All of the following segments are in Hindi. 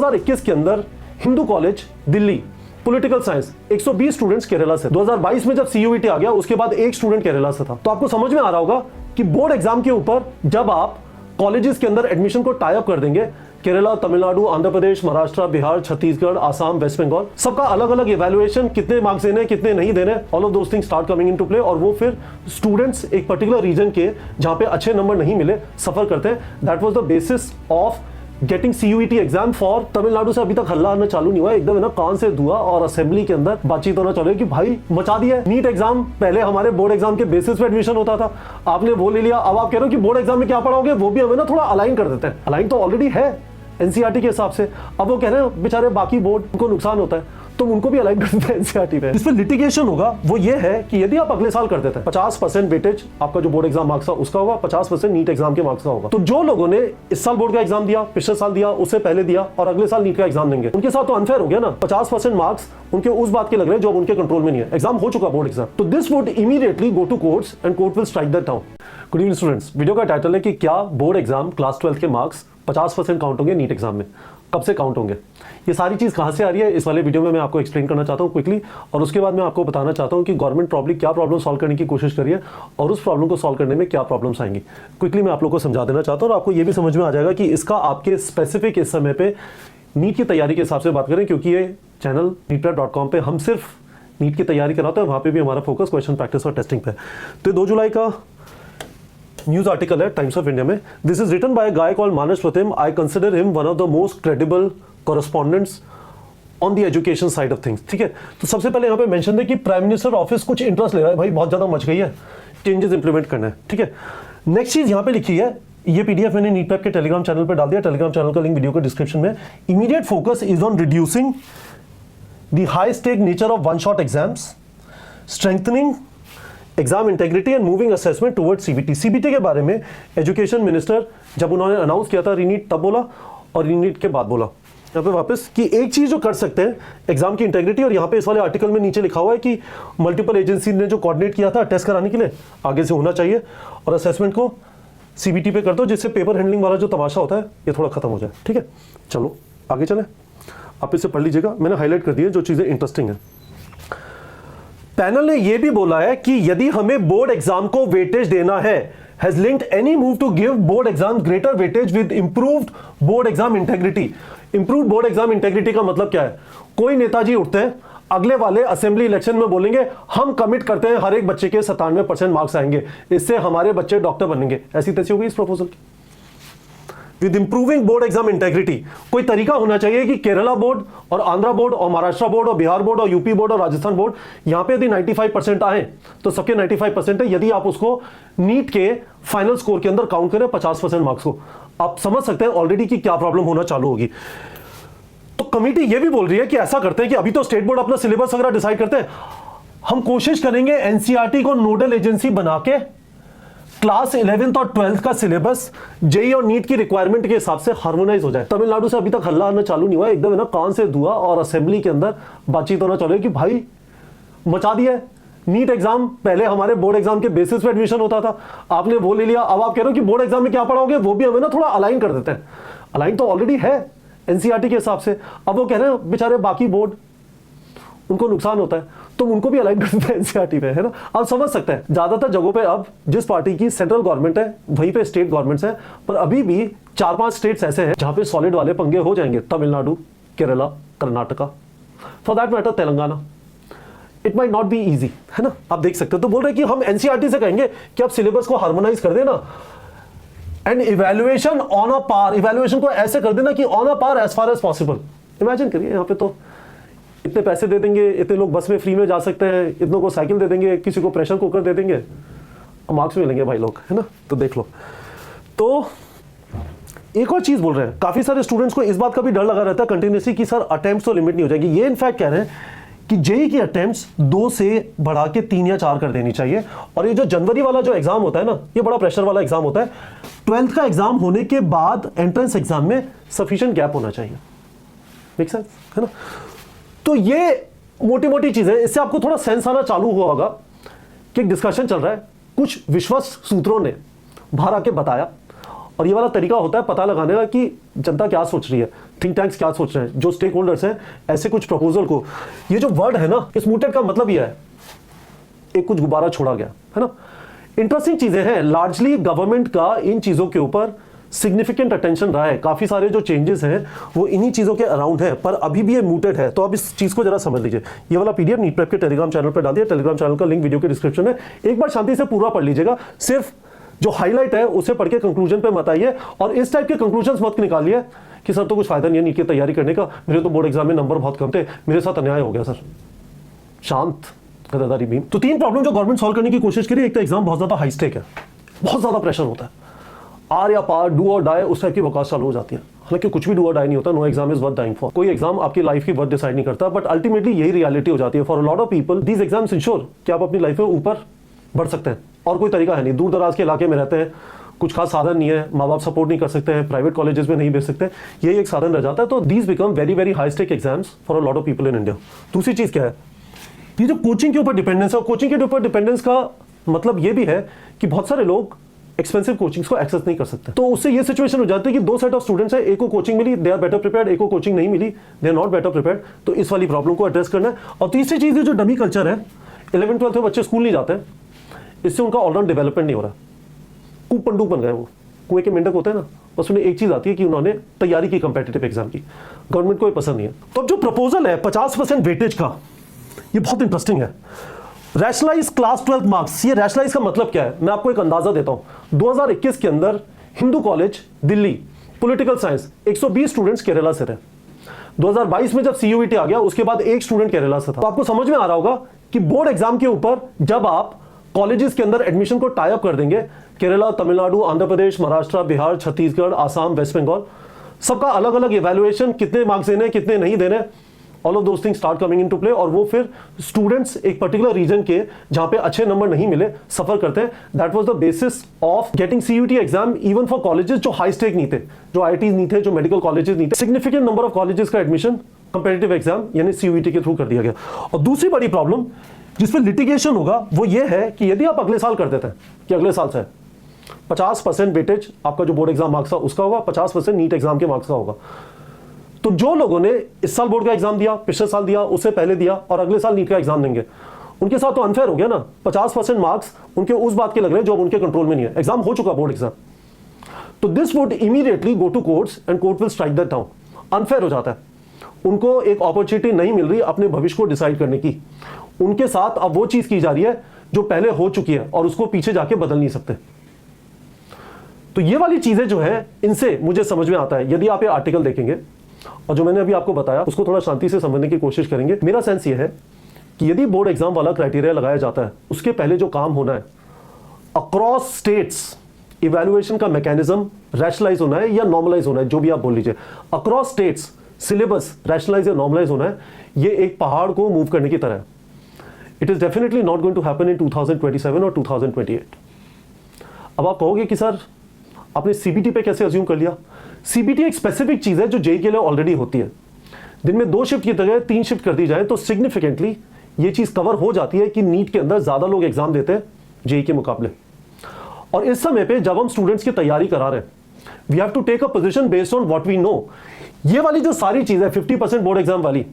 2021 के अंदर Hindu college Delhi political science 120 students Kerala से, 2022 में जब CUET आ गया उसके बाद एक स्टूडेंट केरला से था। तो आपको समझ में आ रहा होगा कि बोर्ड एग्जाम के ऊपर जब आप कॉलेजेस के अंदर एडमिशन को टाई अप कर देंगे, केरला, तमिलनाडु, आंध्र प्रदेश, महाराष्ट्र, बिहार, छत्तीसगढ़, आसाम, वेस्ट बंगाल, सबका अलग अलग इवैल्यूएशन, कितने मार्क्स देने, कितने नहीं देने, all of those things start coming into play. और वो फिर स्टूडेंट्स एक पर्टिकुलर रीजन के जहां पे अच्छे नंबर नहीं मिले सफर करते हैं। That was the basis of getting CUET exam for Tamil Nadu से। अभी तक हल्ला आना चालू नहीं हुआ, एकदम है ना कान से धुआं और असेंबली के अंदर बातचीत होना चालू है कि भाई मचा दिया है। नीट एग्जाम पहले हमारे बोर्ड एग्जाम के बेसिस पे एडमिशन होता था, आपने वो ले लिया, अब आप कह रहे हो कि बोर्ड एग्जाम में क्या पढ़ाओगे, वो भी हमें ना थोड़ा अलाइन कर देते हैं। अलाइन तो ऑलरेडी है NCERT के हिसाब से, अब वो कह रहे हैं बेचारे बाकी बोर्ड को नुकसान होता है तो उनको भी अलाइन कर देते हैं NCERT पे। इस पर लिटिगेशन होगा वो ये है कि यदि आप अगले साल कर देते हैं 50% वेटेज आपका जो बोर्ड एग्जाम मार्क्स था उसका होगा, 50% नीट एग्जाम के मार्क्स का होगा। तो जो लोगों ने इस साल बोर्ड का एग्जाम दिया, पिछले साल दिया, उससे पहले दिया और अगले साल नीट का एग्जाम देंगे, उनके साथ तो अनफेयर हो गया ना। 50% मार्क्स उनके उस बात के लग रहे हैं जो अब उनके कंट्रोल में नहीं है, एग्जाम हो चुका बोर्ड एग्जाम। तो this would immediately go to courts and court will strike that down. Good evening students, video का टाइटल है कि क्या बोर्ड एग्जाम क्लास 12 के मार्क्स 50% काउंट होंगे नीट एग्जाम में, कब से काउंट होंगे, ये सारी चीज़ कहाँ से आ रही है, इस वाले वीडियो में मैं आपको एक्सप्लेन करना चाहता हूँ क्विकली। और उसके बाद मैं आपको बताना चाहता हूँ कि गवर्नमेंट प्रॉब्लम क्या प्रॉब्लम सॉल्व करने की कोशिश करिए और उस प्रॉब्लम को सॉल्व करने में क्या प्रॉब्लम्स आएंगी। क्विकली मैं आप लोगों को समझा देना चाहता हूँ और आपको ये भी समझ में आ जाएगा कि इसका आपके स्पेसिफिक इस समय पे नीट की तैयारी के हिसाब से बात करें, क्योंकि ये चैनल neetprep.com पे हम सिर्फ नीट की तैयारी कराते हैं, वहाँ पे भी हमारा फोकस क्वेश्चन प्रैक्टिस और टेस्टिंग पे। तो 2 जुलाई का न्यूज आर्टिकल है टाइम्स ऑफ इंडिया में। This is written by a guy called Manas Pratim. I consider him one of the most credible correspondents on the education side of things. ठीक है, तो सबसे पहले यहाँ पे मेंशन है कि प्राइम मिनिस्टर ऑफिस कुछ इंटरेस्ट ले रहा है, भाई बहुत ज्यादा मच गई है, चेंजेस इंप्लीमेंट करना है। ठीक है, नेक्स्ट चीज यहाँ पे लिखी है, ये PDF मैंने नीट प्रेप के टेलीग्राम चैनल पे डाल दिया, टेलीग्राम चैनल का लिंक वीडियो के डिस्क्रिप्शन में। Immediate focus is on reducing the high stake nature of one shot exams, strengthening exam integrity and moving assessment towards CBT के बारे में एजुकेशन मिनिस्टर जब उन्होंने अनाउंस किया था रीनीट तब बोला और रीनीट के बाद बोला यहाँ पे वापस कि एक चीज जो कर सकते हैं एग्जाम की इंटेग्रिटी। और यहाँ पे इस वाले आर्टिकल में नीचे लिखा हुआ है कि मल्टीपल एजेंसी ने जो कोऑर्डिनेट किया था टेस्ट कराने के लिए आगे से होना चाहिए और असेसमेंट को CBT पे कर दो, जिससे पेपर हैंडलिंग वाला जो तमाशा होता है ये थोड़ा खत्म हो जाए। ठीक है, चलो आगे चले, आप इसे पढ़ लीजिएगा, मैंने हाईलाइट कर दी है जो चीजें इंटरेस्टिंग है। पैनल ने यह भी बोला है कि यदि हमें बोर्ड एग्जाम को वेटेज देना है, has linked any move to give board exam greater weightage with improved board exam integrity। improved board exam integrity का मतलब क्या है? कोई नेताजी उठते हैं अगले वाले असेंबली इलेक्शन में बोलेंगे हम कमिट करते हैं हर एक बच्चे के 97% मार्क्स आएंगे, इससे हमारे बच्चे डॉक्टर बनेंगे, ऐसी तैसी होगी इस प्रपोजल की। With improving board exam integrity, कोई तरीका होना चाहिए कि केरला बोर्ड और आंध्रा बोर्ड और महाराष्ट्र बोर्ड और बिहार बोर्ड और यूपी बोर्ड और राजस्थान बोर्ड यहां पे यदि 95% आए तो सबके 95% है, यदि आप उसको नीट के फाइनल स्कोर के अंदर काउंट करें 50% मार्क्स को, आप समझ सकते हैं ऑलरेडी कि क्या प्रॉब्लम होना चालू होगी। तो कमेटी यह भी बोल रही है कि ऐसा करते हैं कि अभी तो स्टेट बोर्ड अपना सिलेबस वगैरह डिसाइड करते हैं, हम कोशिश करेंगे NCERT को नोडल एजेंसी बना के क्लास 11th और 12th का सिलेबस जेई और नीट की रिक्वायरमेंट के हिसाब से हार्मोनाइज हो जाए। तमिलनाडु से अभी तक हल्ला आना चालू नहीं हुआ, एकदम है ना कान से धुआं और असेंबली के अंदर बातचीत होना चालू है कि भाई मचा दिया है। नीट एग्जाम पहले हमारे बोर्ड एग्जाम के बेसिस पे एडमिशन होता था, आपने वो ले लिया, अब आप कह रहे हो कि बोर्ड एग्जाम में क्या पढ़ाओगे, वो भी हमें ना थोड़ा अलाइन कर देते हैं। अलाइन तो ऑलरेडी है NCERT के हिसाब से, अब वो कह रहे हैं बेचारे बाकी बोर्ड उनको नुकसान होता है तो उनको भी अलाइन कर देते हैं NCERT पे, है ना। आप समझ सकते हैं ज्यादातर जगहों पे अब जिस पार्टी की सेंट्रल गवर्नमेंट है वहीं पे स्टेट गवर्नमेंट्स है, पर अभी भी 4-5 स्टेट्स ऐसे हैं जहां पे सॉलिड वाले पंगे हो जाएंगे, Tamil Nadu, Kerala, Karnataka, for that matter Telangana. It might not be easy, है ना, आप देख सकते हो। तो बोल रहे कि हम NCERT से कहेंगे कि आप सिलेबस को हार्मोनाइज कर देना and evaluation on a par, evaluation को ऐसे कर देना कि on a par as far as possible. Imagine करिए यहाँ पे तो इतने पैसे दे देंगे, इतने लोग बस में फ्री में जा सकते हैं, इतनों को साइकिल दे देंगे, किसी को प्रेशर कुकर दे देंगे, मार्क्स मिलेंगे भाई लोग, है ना। तो देख लो। तो एक और चीज बोल रहे हैं, काफी सारे स्टूडेंट्स को इस बात का भी डर लगा रहता है कंटिन्यूसली कि सर अटेम्प्ट्स तो लिमिट नहीं हो जाएगी। ये इनफैक्ट कह रहे हैं कि जेई की अटेम्प्ट्स 2 से बढ़ा के 3 या 4 कर देनी चाहिए। और ये जो जनवरी वाला जो एग्जाम होता है ना, ये बड़ा प्रेशर वाला एग्जाम होता है। 12th का एग्जाम होने के बाद एंट्रेंस एग्जाम में सफिशिएंट गैप होना चाहिए, मेक सेंस, है ना। तो ये मोटी मोटी चीजें, इससे आपको थोड़ा सेंस आना चालू हुआ होगा कि एक डिस्कशन चल रहा है, कुछ विश्वस्त सूत्रों ने बाहर आके बताया और ये वाला तरीका होता है पता लगाने का कि जनता क्या सोच रही है, थिंक टैंक्स क्या सोच रहे हैं, जो स्टेक होल्डर्स हैं ऐसे कुछ प्रपोजल को। ये जो वर्ड है ना, इस मूटेड का मतलब यह है एक कुछ गुब्बारा छोड़ा गया है ना। इंटरेस्टिंग चीजें हैं, लार्जली गवर्नमेंट का इन चीजों के ऊपर सिग्निफिकेंट अटेंशन रहा है, काफी सारे जो चेंजेस हैं वो इन्हीं चीजों के अराउंड है, पर अभी भी ये मूटेड है। तो आप इस चीज को जरा समझ लीजिए। ये वाला पीडीएफ नीट प्रेप के टेलीग्राम चैनल पर डाल दिया, टेलीग्राम चैनल का लिंक वीडियो के डिस्क्रिप्शन में, एक बार शांति से पूरा पढ़ लीजिएगा, सिर्फ जो हाईलाइट है उसे पढ़ के कंक्लूजन पे मत आइए, और इस टाइप के कंक्लूजन मत निकालिए कि सर तो कुछ फायदा नहीं है नीट की तैयारी करने का, मेरे तो बोर्ड एग्जाम में नंबर बहुत कम थे, मेरे साथ अन्याय हो गया। सर शांत गदादारी बीम। तो 3 प्रॉब्लम जो गवर्नमेंट सॉल्व करने की कोशिश करी। एक तो एग्जाम बहुत ज्यादा हाई स्टेक है, बहुत ज्यादा प्रेशर होता है, आर या पार, डू और डाई, उस टाइप की बकवास चालू हो जाती है। हालांकि कुछ भी डू और डाई नहीं होता, no exam is worth dying for. कोई एग्जाम आपकी लाइफ की वर्थ डिसाइड नहीं करता, बट अल्टीमेटली यही रियलिटी हो जाती है for a lot of people. These exams ensure कि आप अपनी लाइफ में ऊपर बढ़ सकते हैं, और कोई तरीका है नहीं। दूर दराज के इलाके में रहते हैं, कुछ खास साधन नहीं है, माँ बाप सपोर्ट नहीं कर सकते हैं, प्राइवेट कॉलेजेस में नहीं भेज सकते, यही एक साधन रह जाता है। तो these become very very high stake exams for a lot of people in India. दूसरी चीज क्या है, ये जो कोचिंग के ऊपर डिपेंडेंस है, कोचिंग के ऊपर डिपेंडेंस का मतलब ये भी है कि बहुत सारे लोग एक्सपेंसिव कोचिंग्स को एक्सेस नहीं कर सकते। तो उससे ये सिचुएशन हो जाती है कि 2 सेट ऑफ स्टूडेंट्स है, एक को कोचिंग मिली, दे आर बेटर प्रिपेयर्ड, एक को कोचिंग नहीं मिली, they are not better prepared. तो इस वाली प्रॉब्लम को एड्रेस करना है। और तीसरी चीज है जो डमी कल्चर है, 11th 12th में बच्चे स्कूल नहीं जाते हैं, इससे उनका ऑलराउंड डेवलपमेंट नहीं हो रहा, कूप पंडूक बन गए वो, कुएं के मेंढक होते हैं ना, बस उन्हें एक चीज आती है कि उन्होंने तैयारी की कंपेटिटिव एग्जाम की, गवर्नमेंट को ये पसंद नहीं है। तो अब जो प्रपोजल है 50% वेटेज का, ये बहुत इंटरेस्टिंग है। रैशनलाइज क्लास 12 मार्क्स, ये रैशनलाइज का मतलब क्या है, मैं आपको एक अंदाजा देता हूं। 2021 के अंदर Hindu college Delhi political science 120 students Kerala से थे। 2022 में जब सीयूईटी आ गया उसके बाद एक स्टूडेंट केरला से था। तो आपको समझ में आ रहा होगा कि बोर्ड एग्जाम के ऊपर जब आप कॉलेजेस के अंदर एडमिशन को टाई अप कर देंगे, केरला, तमिलनाडु, आंध्र प्रदेश, महाराष्ट्र, बिहार, छत्तीसगढ़, आसाम, वेस्ट बंगाल, सबका अलग अलग इवैल्यूएशन, कितने मार्क्स देने, कितने नहीं देने, all of those things start coming into play. और वो फिर स्टूडेंट्स एक पर्टिकुलर रीजन के जहां पे अच्छे नंबर नहीं मिले सफर करते हैं। That was the basis of getting CUET exam even for colleges जो हाई स्टेक नहीं थे, जो आईआईटीज नहीं थे, जो मेडिकल कॉलेजेस नहीं थे। सिग्निफिकेंट नंबर ऑफ कॉलेजेस का एडमिशन कंपेटिटिव एग्जाम यानी सीयूईटी के थ्रू कर दिया गया। और दूसरी बड़ी प्रॉब्लम जिसपे लिटिगेशन होगा वो ये है कि यदि आप अगले साल कर देते हैं कि अगले साल से 50% वेटेज आपका जो बोर्ड एग्जाम मार्क्स था उसका होगा, 50% नीट एग्जाम के मार्क्स का होगा। तो जो लोगों ने इस साल बोर्ड का एग्जाम दिया, पिछले साल दिया, उससे पहले दिया और अगले साल नीट का एग्जाम देंगे, उनके साथ तो अनफेयर हो गया ना। 50% मार्क्स उनके उस बात के लग रहे हैं जो उनके कंट्रोल में नहीं है, एग्जाम हो चुका बोर्ड एग्जाम। तो this would immediately go to courts and court will strike that down. Unfair हो जाता है, उनको एक अपॉर्चुनिटी नहीं मिल रही अपने भविष्य को डिसाइड करने की। उनके साथ अब वो चीज की जा रही है जो पहले हो चुकी है और उसको पीछे जाके बदल नहीं सकते। तो ये वाली चीजें जो है इनसे मुझे समझ में आता है। यदि आप ये आर्टिकल देखेंगे और जो मैंने अभी आपको बताया उसको थोड़ा शांति से समझने की कोशिश करेंगे, मेरा सेंस ये है कि यदि बोर्ड एग्जाम वाला क्राइटेरिया लगाया जाता है उसके पहले जो काम होना है अक्रॉस स्टेट्स इवैल्यूएशन का मैकेनिज्म रैशनलाइज होना है या नॉर्मलाइज होना है, जो भी आप बोल लीजिए। अक्रॉस स्टेट्स सिलेबस रैशनलाइज या नॉर्मलाइज होना है, ये एक पहाड़ को मूव करने की तरह है। It is definitely not going to happen in 2027 और 2028। अब आप कहोगे कि सर आपने सीबीटी पे कैसे अज्यूम कर लिया? सीबीटी एक स्पेसिफिक चीज है जो जेई के लिए ऑलरेडी होती है। दिन में 2 शिफ्ट की जगह 3 शिफ्ट कर दी जाए तो सिग्निफिकेंटली ये चीज कवर हो जाती है कि नीट के अंदर ज्यादा लोग एग्जाम देते हैं जेई के मुकाबले। और इस समय पे जब हम स्टूडेंट्स की तैयारी करा रहे हैं, we have to take a position based on what we know. ये वाली जो सारी चीज है 50% बोर्ड एग्जाम वाली,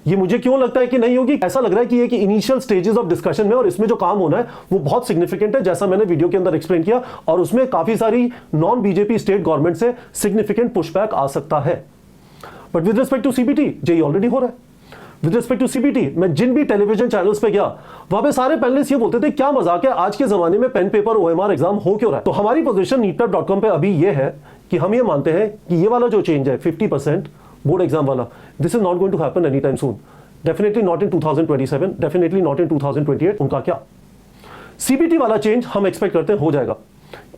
ये मुझे क्यों लगता है कि नहीं होगी? ऐसा लग रहा है कि ये कि इनिशियल स्टेजेस ऑफ डिस्कशन में और इसमें जो काम होना है वो बहुत सिग्निफिकेंट है, जैसा मैंने वीडियो के अंदर एक्सप्लेन किया। और उसमें काफी सारी नॉन बीजेपी स्टेट गवर्नमेंट से सिग्निफिकेंट पुशबैक आ सकता है। But with respect to CBT JEE already हो रहा है। विद रिस्पेक्ट टू सीबीटी मैं जिन भी टेलीविजन चैनल्स पे गया वहां पे सारे पैनलिस्ट ये बोलते थे क्या मजाक है, आज के जमाने में पेन पेपर ओएमआर एग्जाम हो क्यों रहा है? तो हमारी पोजीशन neetprep.com पे अभी ये है कि हम ये मानते हैं कि ये वाला जो चेंज है 50% बोर्ड एग्जाम वाला, this is not going to happen any time soon. Definitely not in 2027, definitely not in 2028। उनका क्या सीबीटी वाला चेंज हम एक्सपेक्ट करते हैं हो जाएगा,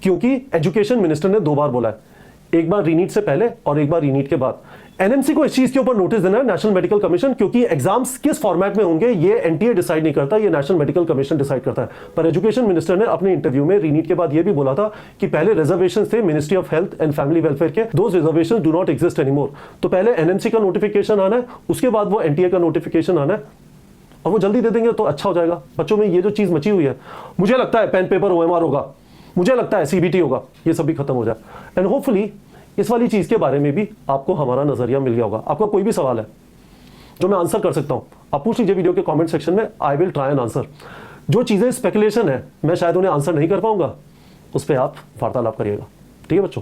क्योंकि एजुकेशन मिनिस्टर ने 2 बार बोला है, एक बार रीनीट से पहले और एक बार रीनीट के बाद। एनएमसी को इस चीज के ऊपर नोटिस देना है, नेशनल मेडिकल कमीशन, क्योंकि एग्जाम्स किस फॉर्मेट में होंगे ये एनटीए डिसाइड नहीं करता, ये नेशनल मेडिकल कमीशन डिसाइड करता है। पर एजुकेशन मिनिस्टर ने अपने इंटरव्यू में रीनीट के बाद ये भी बोला था कि पहले रिजर्वेशन थे ministry of health and family welfare के, those reservation do not exist anymore. तो पहले एनएमसी का नोटिफिकेशन आना है, उसके बाद वो एनटीए का नोटिफिकेशन आना है, और वो जल्दी दे देंगे तो अच्छा हो जाएगा। बच्चों में ये जो चीज मची हुई है, मुझे लगता है पेन पेपर ओएमआर होगा, मुझे लगता है सीबीटी होगा, ये सब भी खत्म हो जाए। एंड होपफुली इस वाली चीज़ के बारे में भी आपको हमारा नज़रिया मिल गया होगा। आपका कोई भी सवाल है जो मैं आंसर कर सकता हूँ, आप पूछ लीजिए वीडियो के कमेंट सेक्शन में, I will try an answer. जो चीज़ें स्पेकुलेशन है, मैं शायद उन्हें आंसर नहीं कर पाऊंगा, उस पर आप वार्तालाप करिएगा। ठीक है बच्चों।